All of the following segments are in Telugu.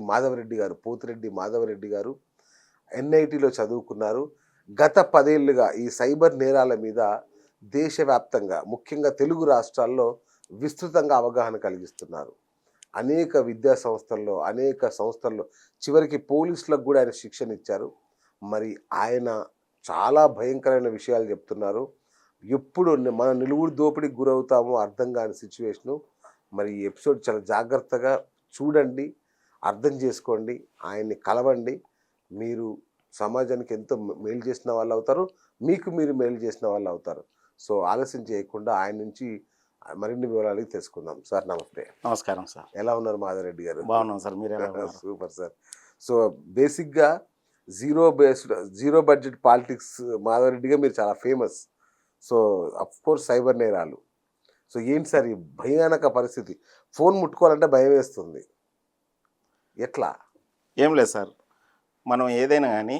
మాధవరెడ్డి గారు, పోతిరెడ్డి మాధవరెడ్డి గారు ఎన్ఐటీలో చదువుకున్నారు. గత 10 ఏళ్లుగా ఈ సైబర్ నేరాల మీద దేశవ్యాప్తంగా ముఖ్యంగా తెలుగు రాష్ట్రాల్లో విస్తృతంగా అవగాహన కలిగిస్తున్నారు. అనేక విద్యా సంస్థల్లో, అనేక సంస్థల్లో చివరికి పోలీసులకు కూడా ఆయన శిక్షణ ఇచ్చారు. మరి ఆయన చాలా భయంకరమైన విషయాలు చెప్తున్నారు. ఎప్పుడు మన నిలువురు దోపిడీకి గురవుతామో అర్థం కాని సిచ్యువేషను. మరి ఈ ఎపిసోడ్ చాలా జాగ్రత్తగా చూడండి, అర్థం చేసుకోండి, ఆయన్ని కలవండి. మీరు సమాజానికి ఎంతో మేలు చేసిన వాళ్ళు అవుతారు, మీకు మీరు మేలు చేసిన వాళ్ళు అవుతారు. సో ఆలస్యం చేయకుండా ఆయన నుంచి మరిన్ని వివరాలు తెలుసుకుందాం. సార్ నమస్తే. నమస్కారం సార్. ఎలా ఉన్నారు మాధవరెడ్డి గారు? బాగున్నాం సార్, మీరు ఎలా ఉన్నారు? Super sir. సో బేసిక్గా జీరో బడ్జెట్ పాలిటిక్స్ మాధవరెడ్డిగా మీరు చాలా famous. So of course cyber నేరాలు. సో ఏంటి సార్ ఈ భయానక పరిస్థితి? ఫోన్ ముట్టుకోవాలంటే భయం వేస్తుంది. ఎట్లా? ఏం లేదు సార్, మనం ఏదైనా కానీ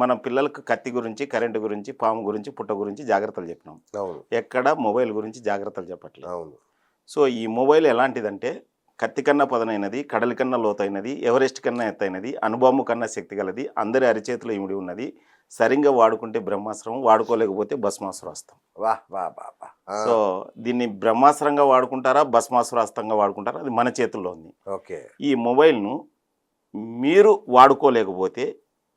మన పిల్లలకు కత్తి గురించి, కరెంటు గురించి, పాము గురించి, పుట్ట గురించి జాగ్రత్తలు చెప్పినాం. అవును. ఎక్కడ మొబైల్ గురించి జాగ్రత్తలు చెప్పట్లేదు. అవును. సో ఈ మొబైల్ ఎలాంటిదంటే కత్తి కన్నా పదనైనది, కడలి కన్నా లోతైనది, ఎవరెస్ట్ కన్నా ఎత్తైనది, అణుబాంబు కన్నా శక్తి గలది, అందరి అరిచేతిలో ఇమిడి ఉన్నది. సరిగ్గా వాడుకుంటే బ్రహ్మాస్త్రం, వాడుకోలేకపోతే భస్మాసురాస్త్రం. వాహ్ వాహ్ వాహ్ వాహ్. సో దీన్ని బ్రహ్మాస్త్రంగా వాడుకుంటారా, భస్మాసురాస్త్రంగా వాడుకుంటారా, అది మన చేతుల్లో ఉంది. ఓకే. ఈ మొబైల్ను మీరు వాడుకోలేకపోతే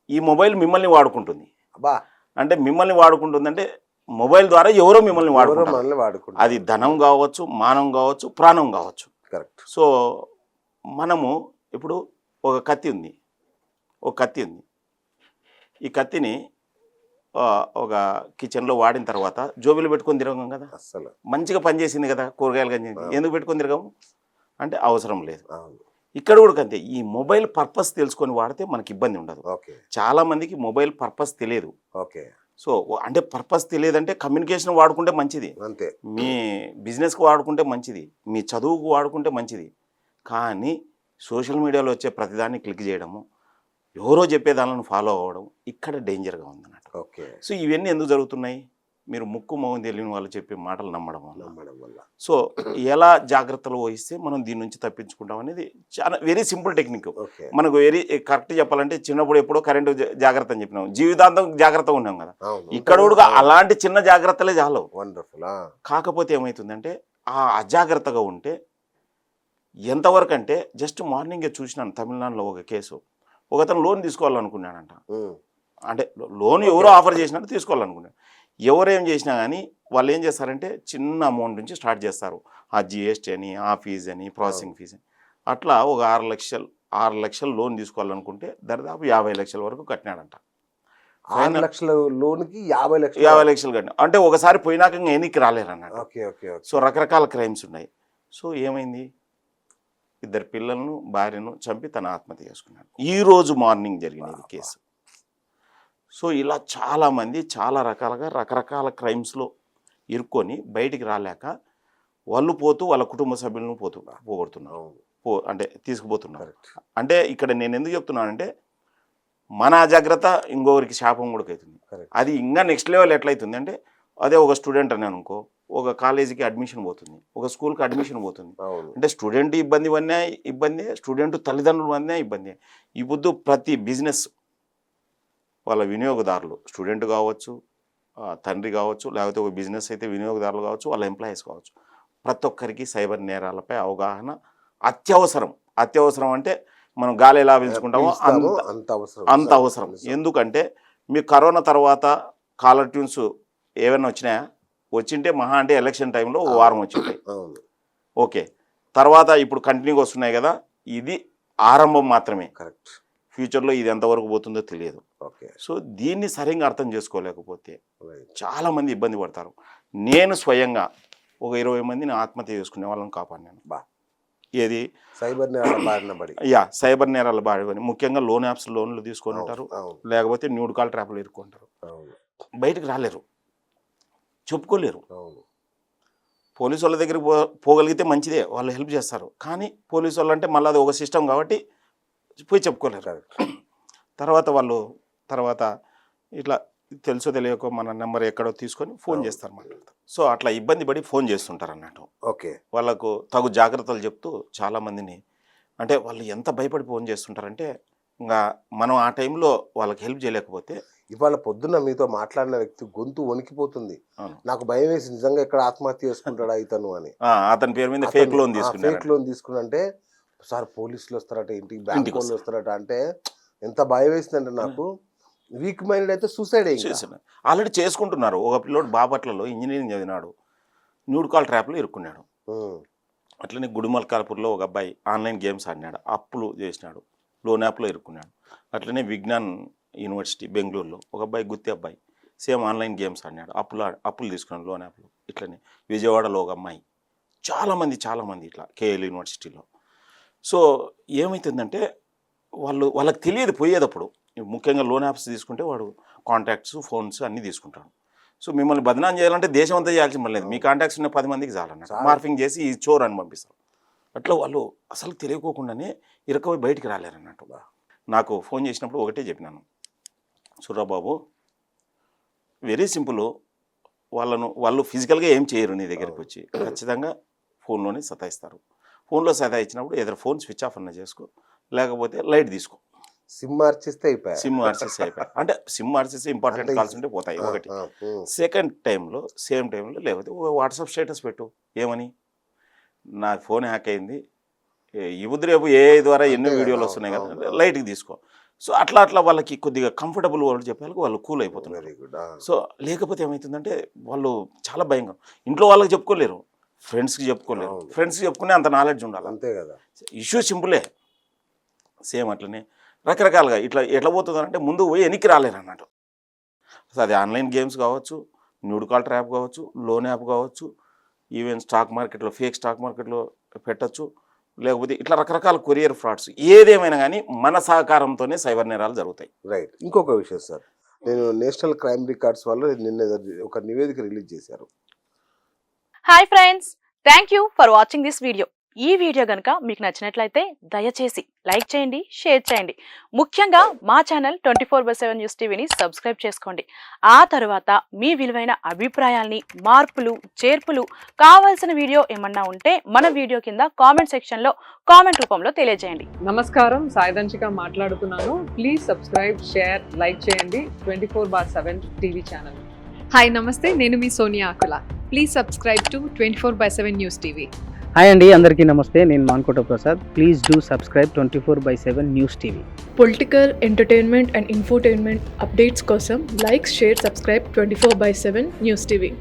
ఈ మొబైల్ మిమ్మల్ని వాడుకుంటుంది. బా అంటే మిమ్మల్ని వాడుకుంటుందంటే మొబైల్ ద్వారా ఎవరో మిమ్మల్ని వాడుకుంటారు. అది ధనం కావచ్చు, మానం కావచ్చు, ప్రాణం కావచ్చు. కరెక్ట్. సో మనము ఇప్పుడు ఒక కత్తి ఉంది. ఈ కత్తిని ఒక కిచెన్లో వాడిన తర్వాత జోబీలు పెట్టుకొని తిరగం కదా. అసలు మంచిగా మంచిగా పనిచేసింది కదా, కూరగాయలు కానీ ఎందుకు పెట్టుకొని తిరగము అంటే అవసరం లేదు. అవును. ఇక్కడ కూడా అంతే. ఈ మొబైల్ పర్పస్ తెలుసుకొని వాడితే మనకి ఇబ్బంది ఉండదు. ఓకే. చాలా మందికి మొబైల్ పర్పస్ తెలియదు. ఓకే. సో అంటే పర్పస్ తెలియదంటే కమ్యూనికేషన్ వాడుకుంటే మంచిది, అంతే. మీ బిజినెస్కి వాడుకుంటే మంచిది, మీ చదువుకు వాడుకుంటే మంచిది. కానీ సోషల్ మీడియాలో వచ్చే ప్రతిదాన్ని క్లిక్ చేయడము, ఎవరో చెప్పేదాన్ని ఫాలో అవ్వడం ఇక్కడ డేంజర్గా ఉందన్నట్టు. ఓకే. సో ఇవన్నీ ఎందుకు జరుగుతున్నాయి? మీరు ముక్కు మొహం తెలియని వాళ్ళు చెప్పే మాటలు నమ్మడం వల్ల. సో ఎలా జాగ్రత్తలు వహిస్తే మనం దీని నుంచి తప్పించుకుంటాం అనేది చాలా వెరీ సింపుల్ టెక్నిక్. మనకు వెరీ కరెక్ట్ చెప్పాలంటే చిన్నప్పుడు ఎప్పుడో కరెంటు జాగ్రత్త అని చెప్పినాం, జీవితాంతం జాగ్రత్తగా ఉన్నాం కదా. ఇక్కడ కూడా అలాంటి చిన్న జాగ్రత్తలే చాలు. వండర్ఫుల్. కాకపోతే ఏమవుతుందంటే ఆ అజాగ్రత్తగా ఉంటే ఎంతవరకు అంటే జస్ట్ మార్నింగే చూసినాను తమిళనాడులో ఒక కేసు. ఒకతను లోన్ తీసుకోవాలనుకున్నాడంట. అంటే లోన్ ఎవరో ఆఫర్ చేసినట్టు తీసుకోవాలనుకున్నాడు. ఎవరేం చేసినా కానీ వాళ్ళు ఏం చేస్తారంటే చిన్న అమౌంట్ నుంచి స్టార్ట్ చేస్తారు. ఆ జిఎస్టీ అని, ఆ ఫీజు అని, ప్రాసెసింగ్ ఫీజు అని. అట్లా ఒక 6 లక్షలు లోన్ తీసుకోవాలనుకుంటే దాదాపు 50 లక్షల వరకు కట్టినాడంట. 6 లక్షల లోన్కి 50 లక్షలు కట్టినా అంటే ఒకసారి పోయినాక ఎన్నికి రాలేరన్నట్టు. ఓకే. ఓకే. సో రకరకాల క్రైమ్స్ ఉన్నాయి. సో ఏమైంది, 2 పిల్లలను, భార్యను చంపి తన ఆత్మహత్య చేసుకున్నాడు. ఈరోజు మార్నింగ్ జరిగినది కేసు. సో ఇలా చాలామంది చాలా రకరకాల క్రైమ్స్లో ఇరుక్కొని బయటికి రాలేక వాళ్ళు పోతూ వాళ్ళ కుటుంబ సభ్యులను పోగొడుతున్నారు, అంటే తీసుకుపోతున్నారు. అంటే ఇక్కడ నేను ఎందుకు చెప్తున్నానంటే మన అజాగ్రత్త ఇంకొకరికి శాపం కూడా అవుతుంది. అది ఇంకా నెక్స్ట్ లెవెల్ ఎట్లయితుంది అంటే అదే ఒక స్టూడెంట్ అని అనుకో, ఒక కాలేజీకి అడ్మిషన్ పోతుంది, ఒక స్కూల్కి అడ్మిషన్ పోతుంది. అంటే స్టూడెంట్ ఇబ్బంది అనే ఇబ్బంది, స్టూడెంట్ తల్లిదండ్రులు అనే ఇబ్బంది. ఈ పొద్దు ప్రతి బిజినెస్ వాళ్ళ వినియోగదారులు, స్టూడెంట్ కావచ్చు, తండ్రి కావచ్చు, లేకపోతే ఒక బిజినెస్ అయితే వినియోగదారులు కావచ్చు, వాళ్ళ ఎంప్లాయీస్ కావచ్చు, ప్రతి ఒక్కరికి సైబర్ నేరాలపై అవగాహన అత్యవసరం. అంటే మనం గాలి ఎలా పీల్చుకుంటామో అంత అవసరం. ఎందుకంటే మీకు కరోనా తర్వాత కాలర్ ట్యూన్స్ ఏమైనా వచ్చినాయా? వచ్చింటే మహా అంటే ఎలక్షన్ టైంలో ఓ వారం వచ్చింటాయి. ఓకే. తర్వాత ఇప్పుడు కంటిన్యూగా వస్తున్నాయి కదా, ఇది ఆరంభం మాత్రమే. కరెక్ట్. ఫ్యూచర్లో ఇది ఎంతవరకు పోతుందో తెలియదు. సో దీన్ని సరిగ్గా అర్థం చేసుకోలేకపోతే చాలామంది ఇబ్బంది పడతారు. నేను స్వయంగా ఒక 20 మందిని ఆత్మహత్య చేసుకునే వాళ్ళని కాపాడినాను. ఏది సైబర్ నేరాల బారి. సైబర్ నేరాల బారి. ముఖ్యంగా లోన్ యాప్స్ లోన్లు తీసుకొని ఉంటారు, లేకపోతే న్యూడ్ కాల్ ట్రాప్లు ఇరుక్కుంటారు. బయటకు రాలేరు, చెప్పుకోలేరు. పోలీసు వాళ్ళ దగ్గరికి పోగలిగితే మంచిదే, వాళ్ళు హెల్ప్ చేస్తారు. కానీ పోలీసు వాళ్ళు అంటే మళ్ళీ అది ఒక సిస్టమ్ కాబట్టి పోయి చెప్పుకోలేరు. తర్వాత ఇట్లా తెలుసో తెలియకో మన నెంబర్ ఎక్కడో తీసుకొని ఫోన్ చేస్తారు, మాట్లాడతారు. సో అట్లా ఇబ్బంది పడి ఫోన్ చేస్తుంటారు అన్నట్టు. ఓకే. వాళ్ళకు తగు జాగ్రత్తలు చెప్తూ చాలామందిని అంటే వాళ్ళు ఎంత భయపడి ఫోన్ చేస్తుంటారంటే ఇంకా మనం ఆ టైంలో వాళ్ళకి హెల్ప్ చేయలేకపోతే ఇవాళ పొద్దున్న మీతో మాట్లాడిన వ్యక్తి గొంతు వణికిపోతుంది. అవును. నాకు భయం వేసి నిజంగా ఇక్కడ ఆత్మహత్య చేసుకుంటాడా ఇతను అని. అతని పేరు మీద ఫేక్ లోన్ తీసుకున్నారు. ఫేక్ లోన్ తీసుకున్నంటే సార్ పోలీసులు వస్తారట, ఇంటికి బ్యాంక్ ఇంటికి వాళ్ళు వస్తారట అంటే ఎంత భయం వేసిందంటే నాకు. వీక్ మైండ్ అయితే సూసైడ్ చేసిన ఆల్రెడీ చేసుకుంటున్నారు. ఒక పిల్లోడు బాపట్లలో ఇంజనీరింగ్ చదివినాడు, న్యూడ్ కాల్ ట్రాప్లో ఇరుక్కున్నాడు. అట్లనే గుడిమల్కాపూర్లో ఒక అబ్బాయి ఆన్లైన్ గేమ్స్ ఆడినాడు, అప్పులు చేసినాడు, లోన్ యాప్లో ఇరుక్కున్నాడు. అట్లనే విజ్ఞాన్ యూనివర్సిటీ బెంగళూరులో ఒక అబ్బాయి, గుత్తి అబ్బాయి, సేమ్ ఆన్లైన్ గేమ్స్ ఆడినాడు, అప్పులు తీసుకున్నాడు లోన్ యాప్లో. ఇట్లనే విజయవాడలో ఒక అమ్మాయి, చాలామంది ఇట్లా కేఎల్ యూనివర్సిటీలో. సో ఏమవుతుందంటే వాళ్ళకి తెలియదు పోయేటప్పుడు. ముఖ్యంగా లోన్ యాప్స్ తీసుకుంటే వాడు కాంటాక్ట్స్, ఫోన్స్ అన్నీ తీసుకుంటాడు. సో మిమ్మల్ని బదనాం చేయాలంటే దేశం అంతా చేయాల్సిన పని లేదు, మీ కాంటాక్ట్స్ ఉన్న 10 మందికి చాలన్నట్టు మార్ఫింగ్ చేసి ఈ చోర్ అని పంపిస్తారు. అట్లా వాళ్ళు అసలు తెలియకోకుండానే ఇరకపోయి బయటికి రాలేరన్నట్టు. నాకు ఫోన్ చేసినప్పుడు ఒకటే చెప్పినాను, సుర్రాబాబు వెరీ సింపుల్, వాళ్ళు ఫిజికల్గా ఏం చేయరు, నీ దగ్గరికి వచ్చి ఖచ్చితంగా ఫోన్లోనే సతాయిస్తారు. ఫోన్లో సతాయించినప్పుడు ఏదైనా ఫోన్ స్విచ్ ఆఫ్ అన్న చేసుకో, లేకపోతే లైట్ తీసుకో. సిమ్ మార్చేస్తే అయిపోయాయి. అంటే సిమ్ మార్చేస్తే ఇంపార్టెంట్ కాల్స్ ఉంటే పోతాయి ఒకటి. సెకండ్ టైంలో సేమ్ టైంలో లేకపోతే వాట్సాప్ స్టేటస్ పెట్టు, ఏమని నా ఫోన్ హ్యాక్ అయింది, ఈ రేపు ఏఐ ద్వారా ఎన్నో వీడియోలు వస్తున్నాయి కదా, లైట్కి తీసుకో. సో అట్లా వాళ్ళకి కొద్దిగా కంఫర్టబుల్ వాళ్ళు చెప్పాలి, వాళ్ళు కూల్ అయిపోతున్నారు. సో లేకపోతే ఏమవుతుందంటే వాళ్ళు చాలా భయంగా, ఇంట్లో వాళ్ళకి చెప్పుకోలేరు, ఫ్రెండ్స్కి చెప్పుకోలేరు. ఫ్రెండ్స్కి చెప్పుకునే అంత నాలెడ్జ్ ఉండాలి, అంతే కదా. ఇష్యూ సింపులే. సేమ్ అట్లనే రకరకాలుగా ఎట్లా పోతుందంటే ముందు పోయి వెనక్కి రాలేరు అన్నట్టు. సో అది ఆన్లైన్ గేమ్స్ కావచ్చు, న్యూడ్ కాల్ ట్రాప్ కావచ్చు, లోన్ యాప్ కావచ్చు, ఈవెన్ స్టాక్ మార్కెట్లో ఫేక్ స్టాక్ మార్కెట్లో పెట్టచ్చు, లేకపోతే ఇట్లా రకరకాల కొరియర్ ఫ్రాడ్స్, ఏదేమైనా కానీ మన సహకారంతోనే సైబర్ నేరాలు జరుగుతాయి. రైట్. ఇంకొక విషయం సార్, నేను నేషనల్ క్రైమ్ రికార్డ్స్ వాళ్ళు నిన్న ఒక నివేదిక రిలీజ్ చేశారు. Hi friends, thank you for watching this video. ఈ వీడియో కనుక మీకు నచ్చినట్లయితే దయచేసి లైక్ చేయండి, షేర్ చేయండి. ముఖ్యంగా మా ఛానల్ 24/7 న్యూస్ టీవీని సబ్స్క్రైబ్ చేసుకోండి. ఆ తర్వాత మీ విలువైన అభిప్రాయాల్ని, మార్పులు, చేర్పులు, కావాల్సిన వీడియో ఏమన్నా ఉంటే మన వీడియో కింద కామెంట్ సెక్షన్లో కామెంట్ రూపంలో తెలియజేయండి. నమస్కారం, సాయిదంచిక మాట్లాడుతున్నాను. ప్లీజ్ సబ్స్క్రైబ్, షేర్, లైక్ చేయండి 24/7 టీవీ ఛానల్. హాయ్ నమస్తే, నేను మీ Sonia Akula. Please subscribe to 24/7 news TV. Hi అండి, అందరికీ నమస్తే. నేను Mankota Prasad. Please do subscribe 24/7 news TV. Political, entertainment and infotainment updates కోసం like, share, subscribe 24/7 news TV.